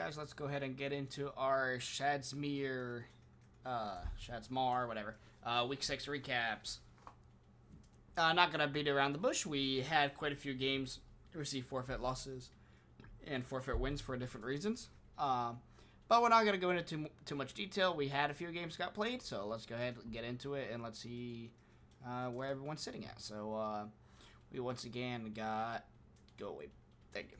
guys, let's go ahead and get into our Shadesmar, whatever, Week 6 recaps. Not gonna beat around the bush. We had quite a few games receive forfeit losses and forfeit wins for different reasons. But we're not gonna go into too much detail. We had a few games got played, so let's go ahead and get into it and let's see where everyone's sitting at. So we once again got Thank you.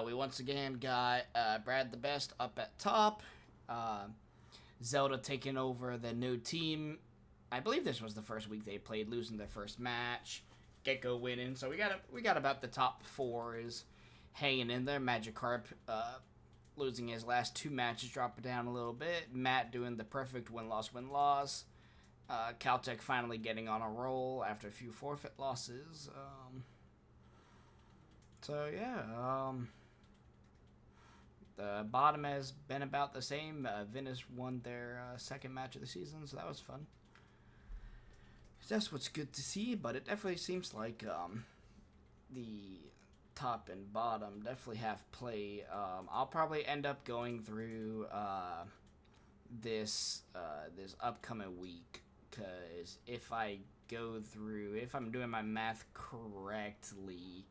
We once again got Brad the Best up at top. Zelda taking over the new team. I believe this was the first week they played, losing their first match. Gecko winning. So we got about the top four is hanging in there. Magikarp losing his last two matches, dropping down a little bit. Matt doing the perfect win-loss. Caltech finally getting on a roll after a few forfeit losses. So yeah, the bottom has been about the same. Venus won their second match of the season, so that was fun. That's what's good to see, but it definitely seems like the top and bottom definitely have play. I'll probably end up going through this upcoming week, because if I'm doing my math correctly,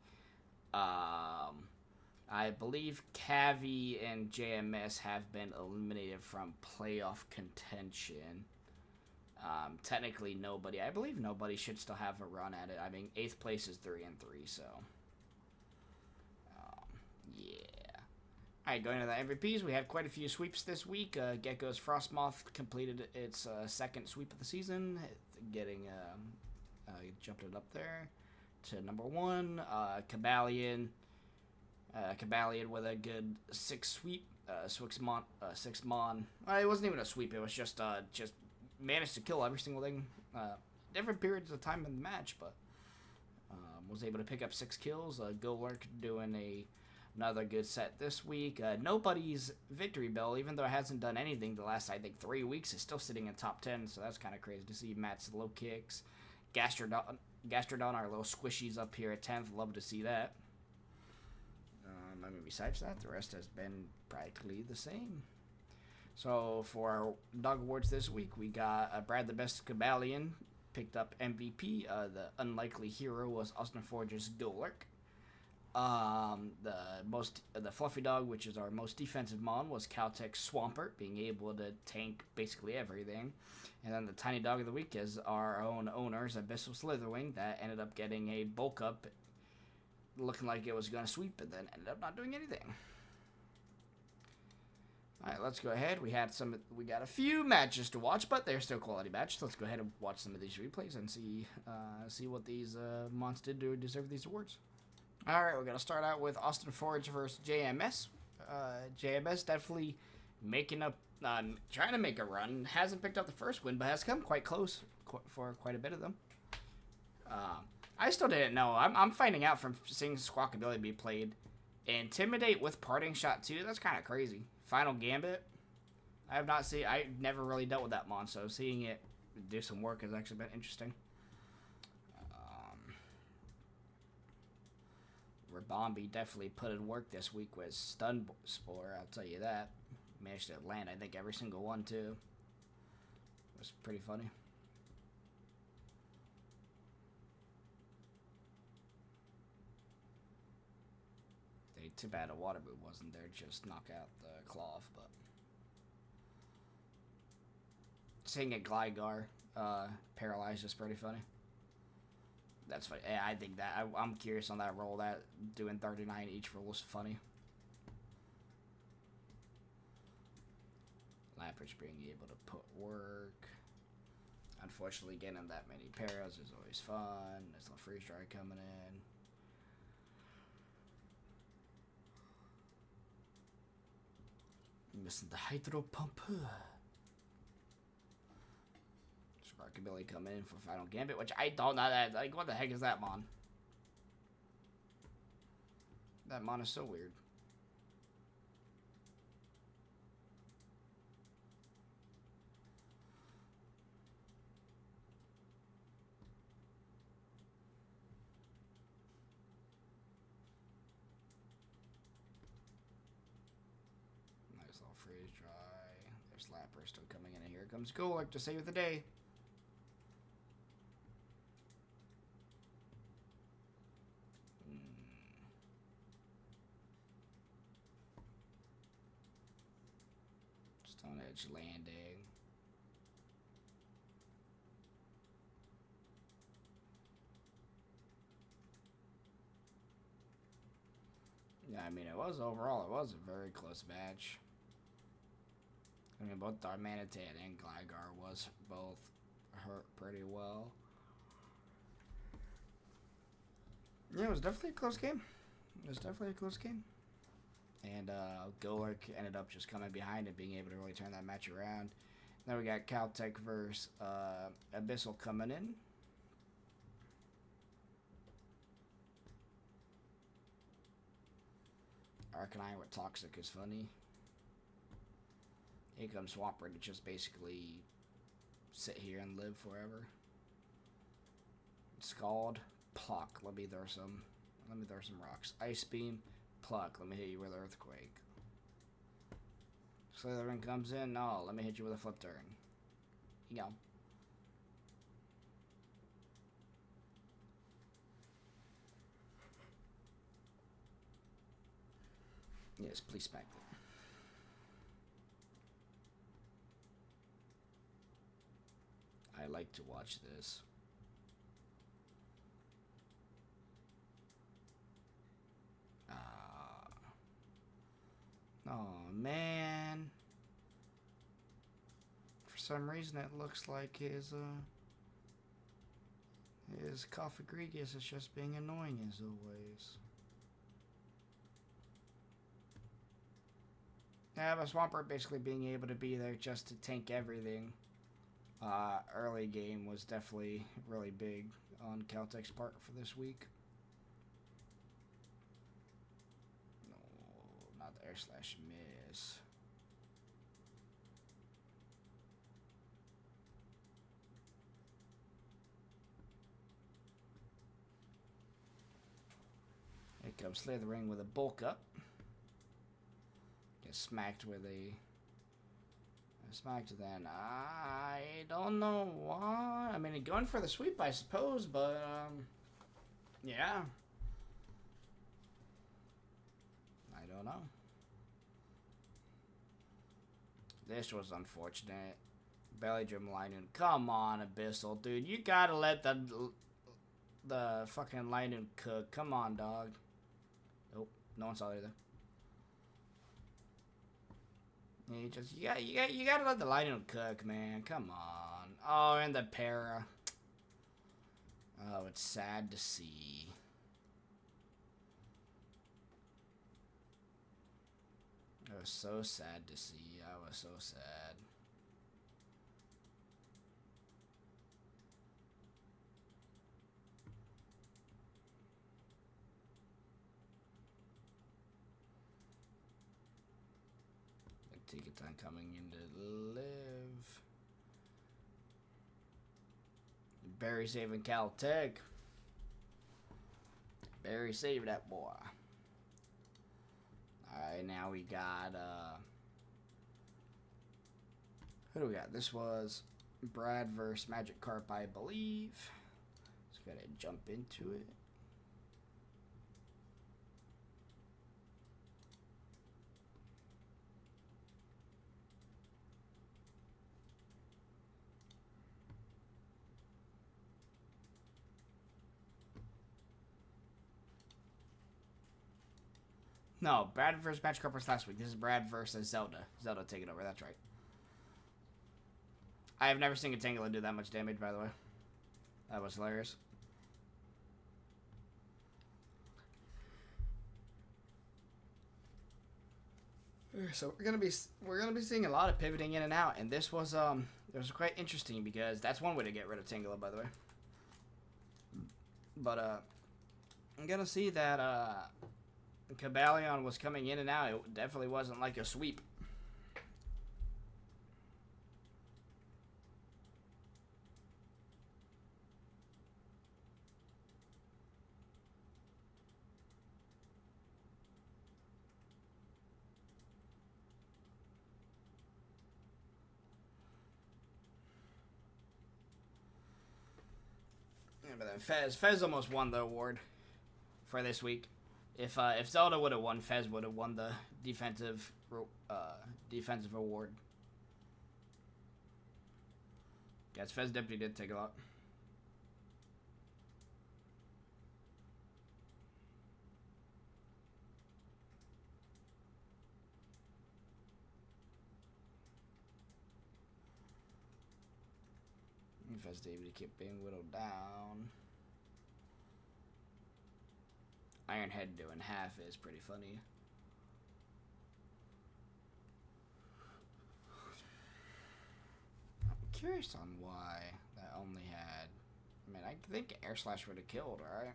I believe Cavi and JMS have been eliminated from playoff contention. Technically nobody. I believe nobody should still have a run at it. I mean, 8th place is 3-3, so yeah. Alright, going to the MVPs, we had quite a few sweeps this week. Gecko's Frostmoth completed its second sweep of the season, getting jumped it up there to number 1. Cabalion with a good 6 sweep. 6 mon. It wasn't even a sweep. It was just managed to kill every single thing. Different periods of time in the match, but was able to pick up 6 kills. Golurk doing another good set this week. Nobody's victory bell, even though it hasn't done anything the last, I think, 3 weeks, is still sitting in top 10, so that's kind of crazy to see. Matt's low kicks. Gastrodon, our little squishies up here at 10th. Love to see that. I mean, besides that, the rest has been practically the same. So for our dog awards this week, we got Brad the Best Cabalion picked up MVP. The unlikely hero was Austin Forge's Golurk. The fluffy dog, which is our most defensive mon, was Caltech Swampert, being able to tank basically everything. And then the tiny dog of the week is our own owner's Abyssal Slitherwing, that ended up getting a bulk up, looking like it was going to sweep, and then ended up not doing anything. Alright, let's go ahead. We got a few matches to watch, but they're still quality matches. Let's go ahead and watch some of these replays and see what these mons did to deserve these awards. Alright, we're going to start out with Austin Forge versus JMS. JMS definitely trying to make a run. Hasn't picked up the first win, but has come quite close for quite a bit of them. I still didn't know. I'm finding out from seeing Squawkability be played. Intimidate with Parting Shot too. That's kind of crazy. Final Gambit. I never really dealt with that mon, so seeing it do some work has actually been interesting. Rabombi definitely put in work this week with Stun Spore, I'll tell you that. Managed to land, I think, every single one, too. It was pretty funny. Too bad a water move wasn't there, just knock out the cloth, but... Seeing a Gligar paralyzed is pretty funny. That's funny. Yeah, I think that I'm curious on that roll. That doing 39 each roll is funny. Lapridge being able to put work. Unfortunately, getting that many paras is always fun. There's a freeze dry coming in. Missing the Hydro Pump. Sparkability coming in for Final Gambit, which I don't know that. Like, what the heck is that mon? That mon is so weird. all freeze dry. There's Lapper still coming in, and here comes Golek to save the day. Stone Edge landing. Yeah, I mean, it was overall, it was a very close match. I mean, both Darmanitan and Gligar was both hurt pretty well. Yeah, it was definitely a close game. It was definitely a close game. And Golek ended up just coming behind and being able to really turn that match around. Then we got Caltech versus Abyssal coming in. Arcanine with Toxic is funny. Here comes Swampert to just basically sit here and live forever. Scald, Pluck. Let me throw some rocks. Ice Beam, Pluck. Let me hit you with Earthquake. Slytherin comes in. No, let me hit you with a Flip Turn. You go. Yes, please smack them. I like to watch this. Oh man. For some reason it looks like his Coffagrigus is just being annoying as always. Yeah, but Swampert basically being able to be there just to tank everything. Early game was definitely really big on Caltech's part for this week. No, not the air slash miss. Here comes Slytherin with a bulk up. Gets smacked with a smacked then. I don't know why. I mean, going for the sweep, I suppose, but yeah. I don't know. This was unfortunate. Belly Drum Linoon. Come on, Abyssal, dude. You gotta let the fucking Linoon cook. Come on, dog. Nope, no one saw it either. You gotta let the Linoon cook, man. Come on. Oh, and the para. Oh, it's sad to see. It was so sad to see. I was so sad. Tigaton coming in to live. Barry saving Caltech. Barry saved that boy. Alright, now we got who do we got? This was Brad versus Magikarp, I believe. Let's go ahead and jump into it. No, Brad versus Magikarp was last week. This is Brad versus Zelda. Zelda taking over, that's right. I have never seen a Tangela do that much damage, by the way. That was hilarious. So we're gonna be seeing a lot of pivoting in and out, and this was quite interesting because that's one way to get rid of Tangela, by the way. But I'm gonna see that Cobalion was coming in and out. It definitely wasn't like a sweep. Yeah, but then Fez almost won the award for this week. If Zelda would have won, Fez would have won the defensive award. Yes, Fez Deputy did take a lot. Fez Deputy kept being whittled down. Ironhead doing half is pretty funny. I'm curious on why that only had... I mean, I think Air Slash would have killed, right?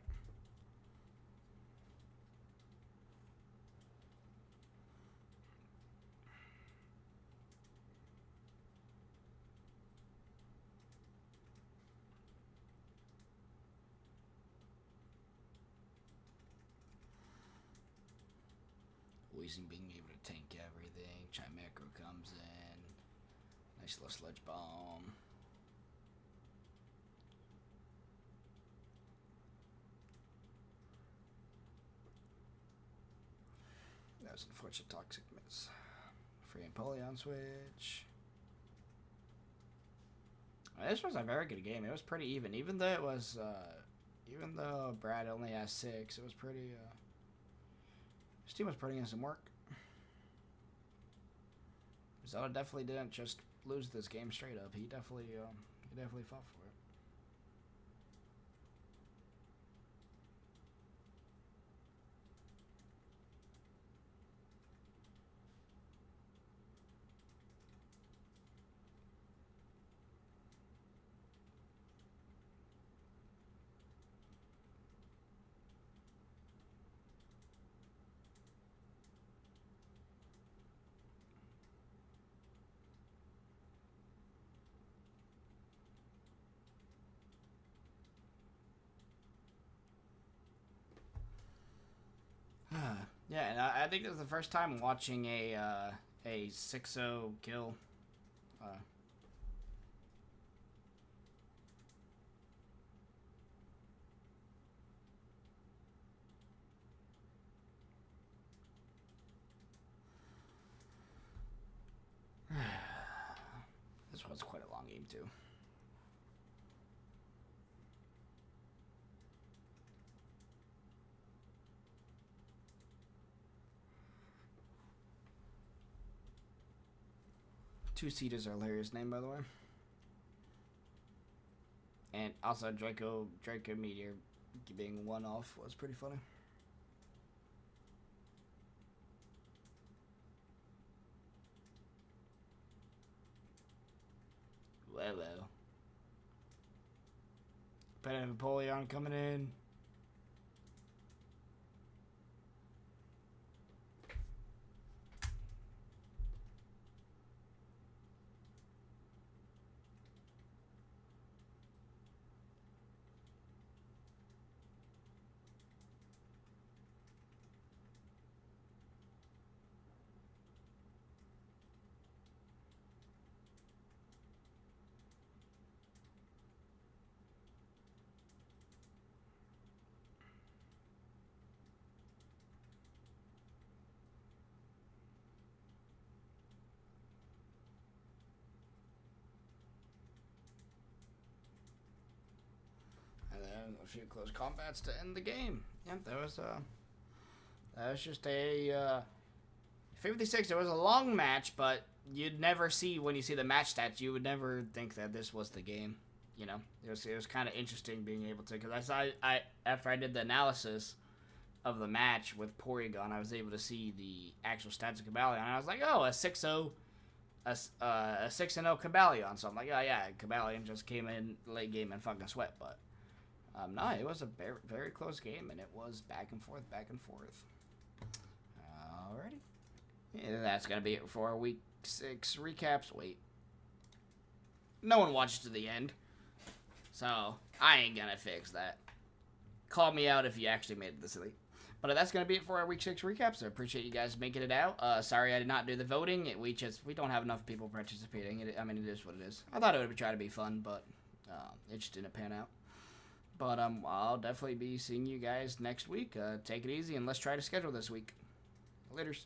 Weezing being able to tank everything. Chimeco comes in. Nice little sludge bomb. That was unfortunate toxic miss. Free Empoleon switch. This was a very good game. It was pretty even. Even though it was even though Brad only has 6, it was pretty his team was putting in some work. Zelda definitely didn't just lose this game straight up. He definitely fought for it. Yeah, and I think this is the first time watching a 6-0 kill. This was quite a long game too. Two-seaters are Larry's name, by the way. And also Draco Meteor being one off was pretty funny. Well. Pen and Napoleon coming in. A few close combats to end the game. Yep, that was just a 56. It was a long match, but you'd never see when you see the match stats. You would never think that this was the game. You know, it was kind of interesting being able to, because I after I did the analysis of the match with Porygon, I was able to see the actual stats of Cobalion, and I was like, oh, a 6-0. A 6-0 Cobalion. So I'm like, oh yeah, Cobalion just came in late game and fucking sweat, but. No, it was a very, very close game, and it was back and forth, back and forth. Alrighty. Yeah, that's going to be it for our Week 6 recaps. Wait. No one watched to the end, so I ain't going to fix that. Call me out if you actually made it this late. But that's going to be it for our Week 6 recaps. I appreciate you guys making it out. Sorry I did not do the voting. We don't have enough people participating. I mean, it is what it is. I thought it would try to be fun, but it just didn't pan out. But I'll definitely be seeing you guys next week. Take it easy, and let's try to schedule this week. Laters.